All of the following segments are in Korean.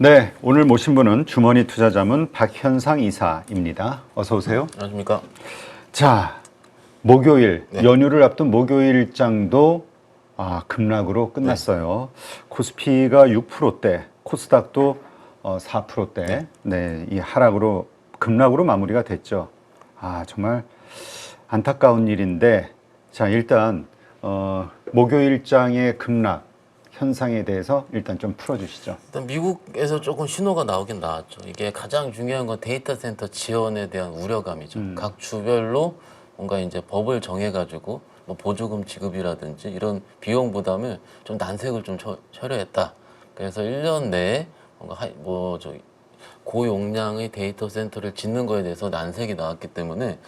네, 오늘 모신 분은 주머니 투자자문 박현상 이사입니다. 어서 오세요. 안녕하십니까. 자, 목요일, 네. 연휴를 앞둔 목요일장도 급락으로 끝났어요. 코스피가 6%대, 코스닥도 4%대, 네, 이 하락으로, 급락으로 마무리가 됐죠. 정말 안타까운 일인데, 자, 일단, 목요일장의 급락 현상에 대해서 일단 좀 풀어주시죠. 일단 미국에서 조금 신호가 나오긴 나왔죠. 이게 가장 중요한 건 데이터 센터 지원에 대한 우려감이죠. 각 주별로 뭔가 이제 법을 정해가지고 뭐 보조금 지급이라든지 이런 비용 부담을 좀 난색을 좀 처리했다. 그래서 1년 내에 뭔가 고용량의 데이터 센터를 짓는 거에 대해서 난색이 나왔기 때문에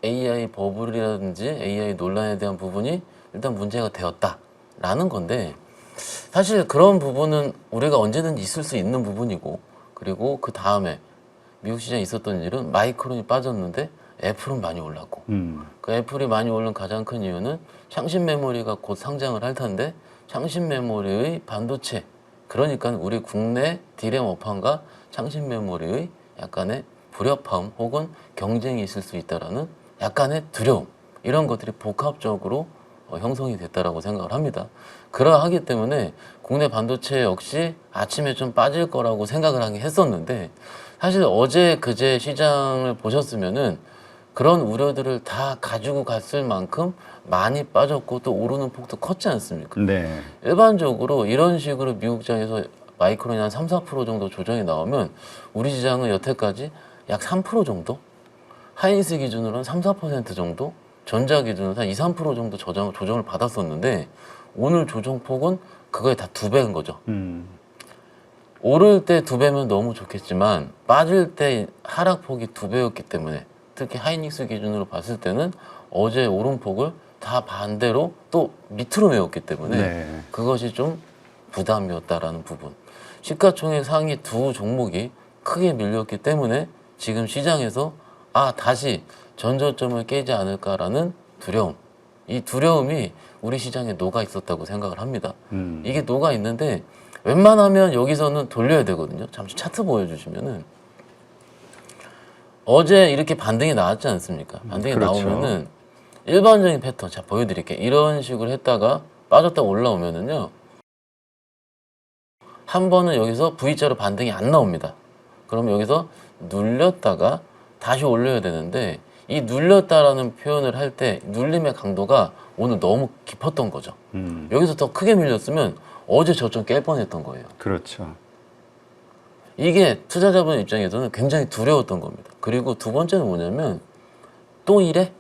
AI 버블이라든지 AI 논란에 대한 부분이 일단 문제가 되었다라는 건데, 사실 그런 부분은 우리가 언제든지 있을 수 있는 부분이고, 그리고 그 다음에 미국 시장에 있었던 일은 마이크론이 빠졌는데 애플은 많이 올랐고, 그 애플이 많이 오른 가장 큰 이유는 창신 메모리가 곧 상장을 할 텐데 창신 메모리의 반도체, 그러니까 우리 국내 디램 업황과 창신 메모리의 약간의 불협화음 혹은 경쟁이 있을 수 있다라는 약간의 두려움, 이런 것들이 복합적으로 형성이 됐다라고 생각을 합니다. 그러하기 때문에 국내 반도체 역시 아침에 좀 빠질 거라고 생각을 하긴 했었는데, 사실 어제 그제 시장을 보셨으면은 그런 우려들을 다 가지고 갔을 만큼 많이 빠졌고 또 오르는 폭도 컸지 않습니까? 네. 일반적으로 이런 식으로 미국장에서 마이크론이 한 3~4% 정도 조정이 나오면 우리 시장은 여태까지 약 3% 정도? 하이닉스 기준으로는 3~4% 정도? 전자 기준으로 한 2~3% 정도 조정을 받았었는데, 오늘 조정폭은 그거의 다 2배인 거죠. 오를 때 2배면 너무 좋겠지만 빠질 때 하락폭이 2배였기 때문에, 특히 하이닉스 기준으로 봤을 때는 어제 오름폭을 다 반대로 또 밑으로 메웠기 때문에 네. 그것이 좀 부담이었다라는 부분. 시가총액 상위 두 종목이 크게 밀렸기 때문에 지금 시장에서 다시 전저점을 깨지 않을까라는 두려움, 이 두려움이 우리 시장에 녹아 있었다고 생각을 합니다. 이게 녹아 있는데 웬만하면 여기서는 돌려야 되거든요. 잠시 차트 보여주시면은 어제 이렇게 반등이 나왔지 않습니까? 반등이 그렇죠. 나오면은 일반적인 패턴, 자 보여드릴게요. 이런 식으로 했다가 빠졌다 올라오면은요, 한 번은 여기서 V자로 반등이 안 나옵니다. 그러면 여기서 눌렸다가 다시 올려야 되는데, 이 눌렸다라는 표현을 할 때 눌림의 강도가 오늘 너무 깊었던 거죠. 여기서 더 크게 밀렸으면 어제 저점 깰 뻔했던 거예요. 그렇죠. 이게 투자자분 입장에서는 굉장히 두려웠던 겁니다. 그리고 두 번째는 뭐냐면, 또 이래?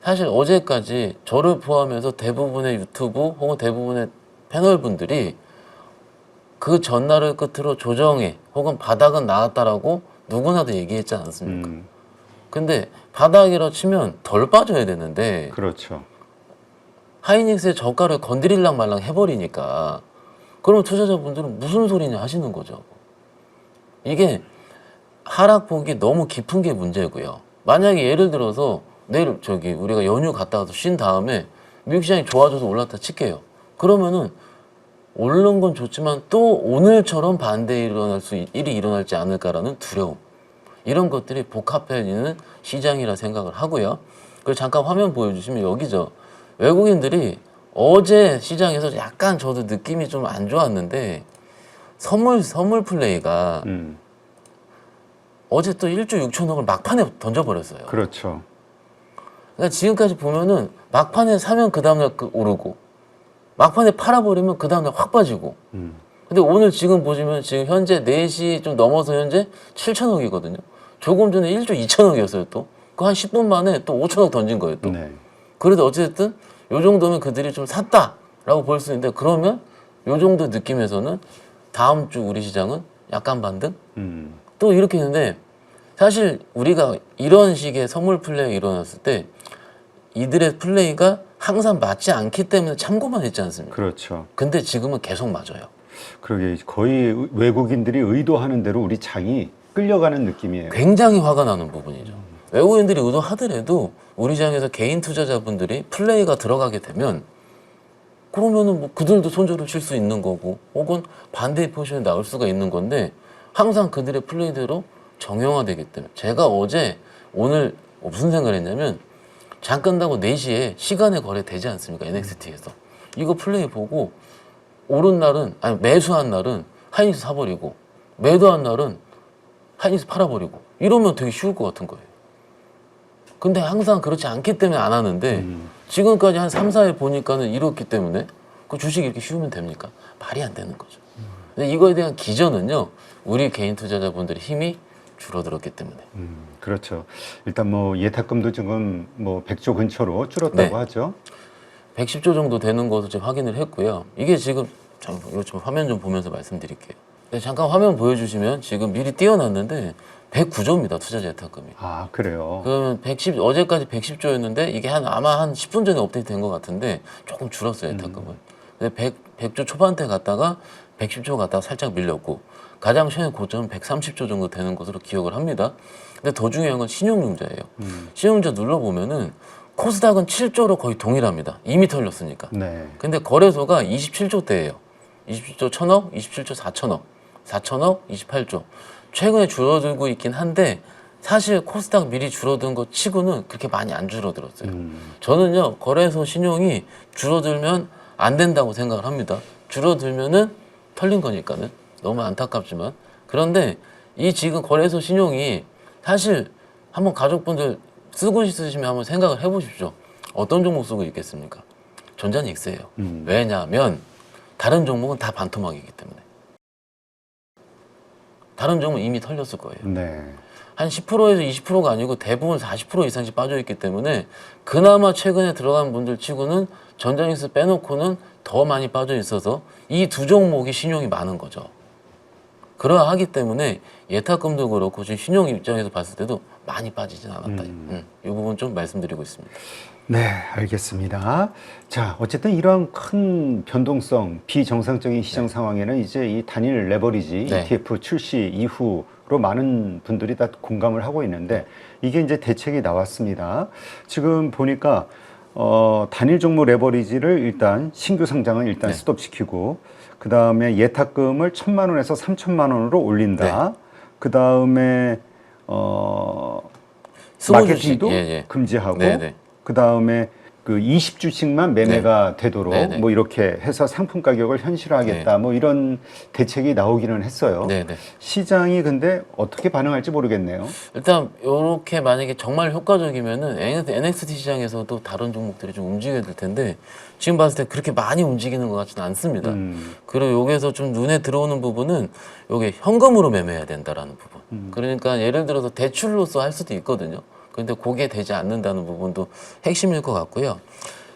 사실 어제까지 저를 포함해서 대부분의 유튜브 혹은 대부분의 패널분들이 그 전날을 끝으로 조정에 혹은 바닥은 나왔다라고 누구나도 얘기했지 않았습니까? 근데 바닥이라 치면 덜 빠져야 되는데 그렇죠. 하이닉스의 저가를 건드릴랑 말랑 해버리니까, 그럼 투자자분들은 무슨 소리냐 하시는 거죠. 이게 하락폭이 너무 깊은 게 문제고요. 만약에 예를 들어서 내일 우리가 연휴 갔다 와서 쉰 다음에 미국 시장이 좋아져서 올랐다 칠게요. 그러면은 오른 건 좋지만 또 오늘처럼 일이 일어날지 않을까라는 두려움, 이런 것들이 복합해 있는 시장이라 생각을 하고요. 그리고 잠깐 화면 보여주시면 여기죠. 외국인들이 어제 시장에서 약간 저도 느낌이 좀 안 좋았는데, 선물 플레이가 어제 또 1조 6천억을 막판에 던져버렸어요. 그렇죠. 그러니까 지금까지 보면은 막판에 사면 그 다음날 오르고, 막판에 팔아버리면 그 다음날 확 빠지고. 근데 오늘 지금 보시면 지금 현재 4시 좀 넘어서 현재 7천억이거든요. 조금 전에 1조 2천억이었어요 또. 그 한 10분 만에 또 5천억 던진 거예요 또. 네. 그래도 어쨌든 요 정도면 그들이 좀 샀다라고 볼 수 있는데, 그러면 요 정도 느낌에서는 다음 주 우리 시장은 약간 반등? 또 이렇게 했는데, 사실 우리가 이런 식의 선물 플레이가 일어났을 때 이들의 플레이가 항상 맞지 않기 때문에 참고만 했지 않습니까? 그렇죠. 근데 지금은 계속 맞아요. 그러게 거의 외국인들이 의도하는 대로 우리 장이 끌려가는 느낌이에요. 굉장히 화가 나는 부분이죠. 외국인들이 의도하더라도 우리 시장에서 개인 투자자분들이 플레이가 들어가게 되면 그러면은 뭐 그들도 손절을 칠 수 있는 거고 혹은 반대의 포지션이 나올 수가 있는 건데 항상 그들의 플레이대로 정형화되기 때문에 제가 어제 오늘 무슨 생각을 했냐면 장 끝나고 4시에 시간의 거래 되지 않습니까? NXT에서 이거 플레이 보고 오른 날은 아니 매수한 날은 하이닉스 사버리고 매도한 날은 하이닉스 팔아버리고 이러면 되게 쉬울 것 같은 거예요. 근데 항상 그렇지 않기 때문에 안 하는데 지금까지 한 3, 4회 보니까는 이렇기 때문에 그 주식이 이렇게 쉬우면 됩니까? 말이 안 되는 거죠. 근데 이거에 대한 기전은요. 우리 개인 투자자분들의 힘이 줄어들었기 때문에. 그렇죠. 일단 뭐 예탁금도 지금 뭐 100조 근처로 줄었다고 네. 하죠. 110조 정도 되는 것을 지금 확인을 했고요. 이게 지금 잠깐 이거 좀 화면 좀 보면서 말씀드릴게요. 네, 잠깐 화면 보여주시면 지금 미리 띄워놨는데 109조입니다. 투자자 예탁금이. 아, 그래요. 그러면 110 어제까지 110조였는데 이게 아마 한 10분 전에 업데이트 된 것 같은데 조금 줄었어요 예탁금을. 근데 100조 초반대 갔다가 110조 갔다가 살짝 밀렸고 가장 최근 고점은 130조 정도 되는 것으로 기억을 합니다. 근데 더 중요한 건 신용융자예요. 신용융자 눌러보면은 코스닥은 7조로 거의 동일합니다. 이미 털렸으니까. 네. 근데 거래소가 27조대예요. 27조 1000억, 27조 4천억, 4천억, 28조. 최근에 줄어들고 있긴 한데 사실 코스닥 미리 줄어든 것 치고는 그렇게 많이 안 줄어들었어요. 저는요 거래소 신용이 줄어들면 안 된다고 생각을 합니다. 줄어들면은 털린 거니까는 너무 안타깝지만 그런데 이 지금 거래소 신용이 사실 한번 가족분들 쓰고 있으시면 한번 생각을 해보십시오. 어떤 종목 쓰고 있겠습니까? 전자닉스예요. 왜냐하면 다른 종목은 다 반토막이기 때문에. 다른 종목은 이미 털렸을 거예요. 네. 한 10%에서 20%가 아니고 대부분 40% 이상씩 빠져있기 때문에 그나마 최근에 들어간 분들 치고는 전자닉스 빼놓고는 더 많이 빠져 있어서 이 두 종목이 신용이 많은 거죠. 그러하기 때문에 예탁금도 그렇고 지금 신용 입장에서 봤을 때도 많이 빠지진 않았다. 이 부분 좀 말씀드리고 있습니다. 네, 알겠습니다. 자, 어쨌든 이러한 큰 변동성, 비정상적인 시장 상황에는 이제 이 단일 레버리지 네. ETF 출시 이후로 많은 분들이 다 공감을 하고 있는데 이게 이제 대책이 나왔습니다. 지금 보니까 단일 종목 레버리지를 일단 신규 상장은 일단 네. 스톱시키고 그 다음에 예탁금을 1,000만 원에서 3,000만 원으로 올린다. 그 다음에 마케팅도 금지하고 네네. 그 다음에 그 20주씩만 매매가 되도록 네네. 뭐 이렇게 해서 상품 가격을 현실화하겠다 뭐 이런 대책이 나오기는 했어요. 네네. 시장이 근데 어떻게 반응할지 모르겠네요. 일단 이렇게 만약에 정말 효과적이면은 NXT 시장에서도 다른 종목들이 좀 움직여야 될 텐데 지금 봤을 때 그렇게 많이 움직이는 것 같지는 않습니다. 그리고 여기에서 좀 눈에 들어오는 부분은 요게 현금으로 매매해야 된다라는 부분. 그러니까 예를 들어서 대출로서 할 수도 있거든요. 근데 그게 되지 않는다는 부분도 핵심일 것 같고요.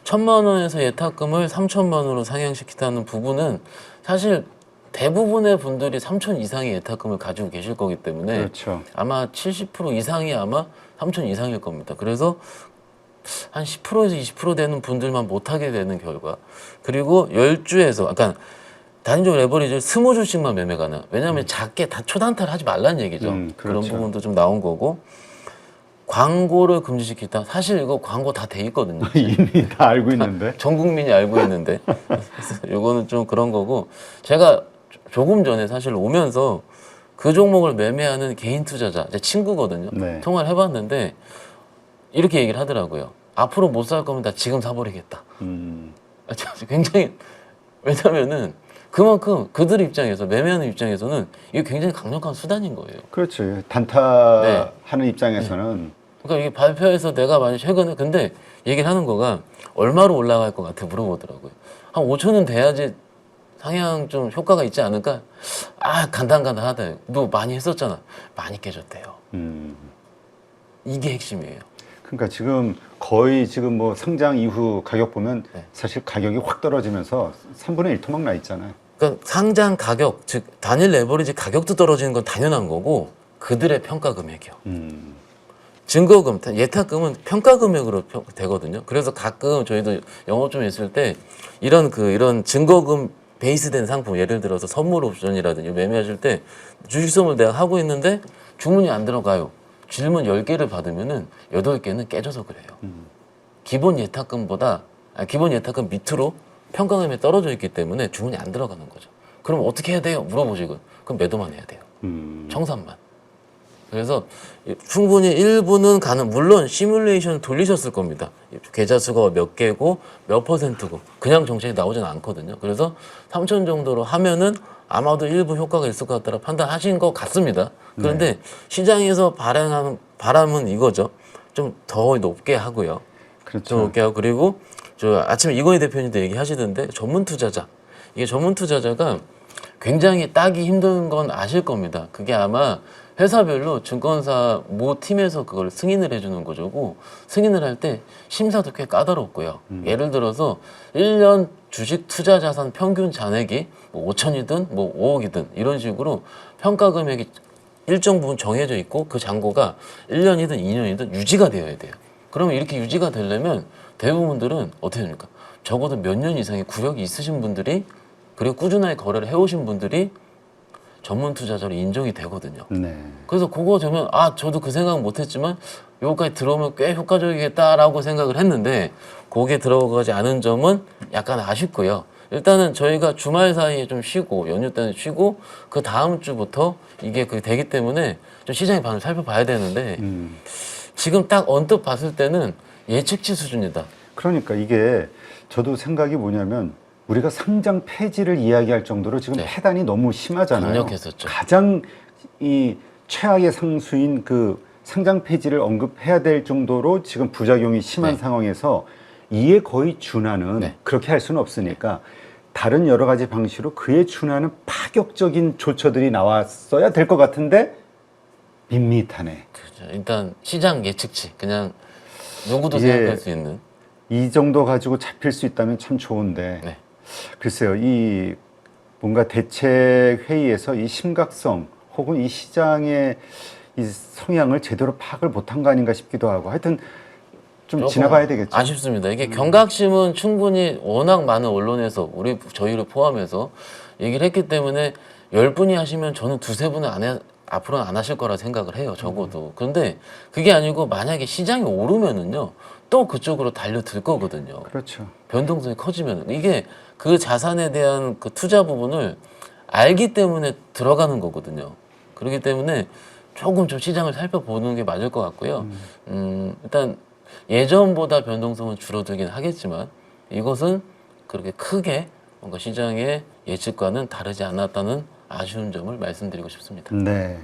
1,000만 원에서 예탁금을 3,000만 원으로 상향시키다는 부분은 사실 대부분의 분들이 3,000 이상의 예탁금을 가지고 계실 거기 때문에 그렇죠. 아마 70% 이상이 아마 3,000 이상일 겁니다. 그래서 한 10%에서 20% 되는 분들만 못하게 되는 결과 그리고 10주에서 약간 단위적 레버리지를 20주씩만 매매 가능. 왜냐하면 작게 다 초단타를 하지 말라는 얘기죠. 그렇죠. 그런 부분도 좀 나온 거고 광고를 금지시키다. 사실 이거 광고 다 돼 있거든요. 이미 다 알고 있는데. 전 국민이 알고 있는데 그래서 이거는 좀 그런 거고 제가 조금 전에 사실 오면서 그 종목을 매매하는 개인 투자자 제 친구거든요. 네. 통화를 해봤는데 이렇게 얘기를 하더라고요. 앞으로 못 살 거면 나 지금 사버리겠다. 굉장히 왜냐면은 그만큼 그들 입장에서 매매하는 입장에서는 이게 굉장히 강력한 수단인 거예요. 그렇지. 단타하는 입장에서는 그러니까 이게 발표해서 내가 만약 최근에 근데 얘기를 하는 거가 얼마로 올라갈 것 같아 물어보더라고요. 한 5천 원 돼야지 상향 좀 효과가 있지 않을까? 아 간단하다. 너 많이 했었잖아. 많이 깨졌대요. 이게 핵심이에요. 그러니까 지금 거의 지금 뭐 상장 이후 가격 보면 네. 사실 가격이 확 떨어지면서 3분의 1 토막 나 있잖아요. 그러니까 상장 가격 즉 단일 레버리지 가격도 떨어지는 건 당연한 거고 그들의 평가 금액이요. 증거금, 예탁금은 평가 금액으로 되거든요. 그래서 가끔 저희도 영업 좀 있을 때 이런 증거금 베이스된 상품, 예를 들어서 선물 옵션이라든지 매매하실 때 주식 선물 내가 하고 있는데 주문이 안 들어가요. 질문 10개를 받으면은 8개는 깨져서 그래요. 기본 예탁금 밑으로 평가금이 떨어져 있기 때문에 주문이 안 들어가는 거죠. 그럼 어떻게 해야 돼요? 물어보시고 그럼 매도만 해야 돼요. 청산만. 그래서 충분히 일부는 가능. 물론 시뮬레이션 돌리셨을 겁니다. 계좌 수가 몇 개고 몇 퍼센트고 그냥 정책이 나오진 않거든요. 그래서 3천 정도로 하면은 아마도 일부 효과가 있을 것 같다라 판단하신 것 같습니다. 그런데 시장에서 발행하는 바람은 이거죠. 좀 더 높게 하고요. 좀 그렇죠. 높게 하고 그리고 저 아침에 이건희 대표님도 얘기하시던데 전문 투자자 이게 전문 투자자가 굉장히 따기 힘든 건 아실 겁니다. 그게 아마 회사별로 증권사 모 팀에서 그걸 승인을 해주는 거고 승인을 할 때 심사도 꽤 까다롭고요. 예를 들어서 1년 주식 투자 자산 평균 잔액이 뭐 5천이든 뭐 5억이든 이런 식으로 평가 금액이 일정 부분 정해져 있고 그 잔고가 1년이든 2년이든 유지가 되어야 돼요. 그러면 이렇게 유지가 되려면 대부분들은 어떻게 됩니까? 적어도 몇 년 이상의 구력이 있으신 분들이 그리고 꾸준하게 거래를 해오신 분들이 전문 투자자로 인정이 되거든요. 네. 그래서 그거 되면 아 저도 그 생각은 못했지만 여기까지 들어오면 꽤 효과적이겠다라고 생각을 했는데 거기에 들어가지 않은 점은 약간 아쉽고요. 일단은 저희가 주말 사이에 좀 쉬고 연휴 때는 쉬고 그 다음 주부터 이게 그 되기 때문에 좀 시장의 반응을 살펴봐야 되는데 지금 딱 언뜻 봤을 때는 예측치 수준이다. 그러니까 이게 저도 생각이 뭐냐면 우리가 상장 폐지를 이야기할 정도로 지금 네. 패단이 너무 심하잖아요. 강력했었죠. 가장 이 최악의 상수인 그 상장 폐지를 언급해야 될 정도로 지금 부작용이 심한 네. 상황에서 이에 거의 준하는 네. 그렇게 할 수는 없으니까 다른 여러 가지 방식으로 그에 준하는 파격적인 조처들이 나왔어야 될 것 같은데 밋밋하네. 그렇죠. 일단 시장 예측치 그냥 누구도 이게 생각할 수 있는 이 정도 가지고 잡힐 수 있다면 참 좋은데 네. 글쎄요, 이 뭔가 대책 회의에서 이 심각성 혹은 이 시장의 이 성향을 제대로 파악을 못한 거 아닌가 싶기도 하고 하여튼 좀 조금 지나봐야 되겠죠. 아쉽습니다. 이게 경각심은 충분히 워낙 많은 언론에서 저희를 포함해서 얘기를 했기 때문에 10분이 하시면 저는 두세 분은 앞으로는 안 하실 거라 생각을 해요. 적어도. 그런데 그게 아니고 만약에 시장이 오르면은요. 또 그쪽으로 달려들 거거든요. 그렇죠. 변동성이 커지면 이게 그 자산에 대한 그 투자 부분을 알기 때문에 들어가는 거거든요. 그렇기 때문에 조금 좀 시장을 살펴보는 게 맞을 것 같고요. 일단 예전보다 변동성은 줄어들긴 하겠지만 이것은 그렇게 크게 뭔가 시장의 예측과는 다르지 않았다는 아쉬운 점을 말씀드리고 싶습니다. 네.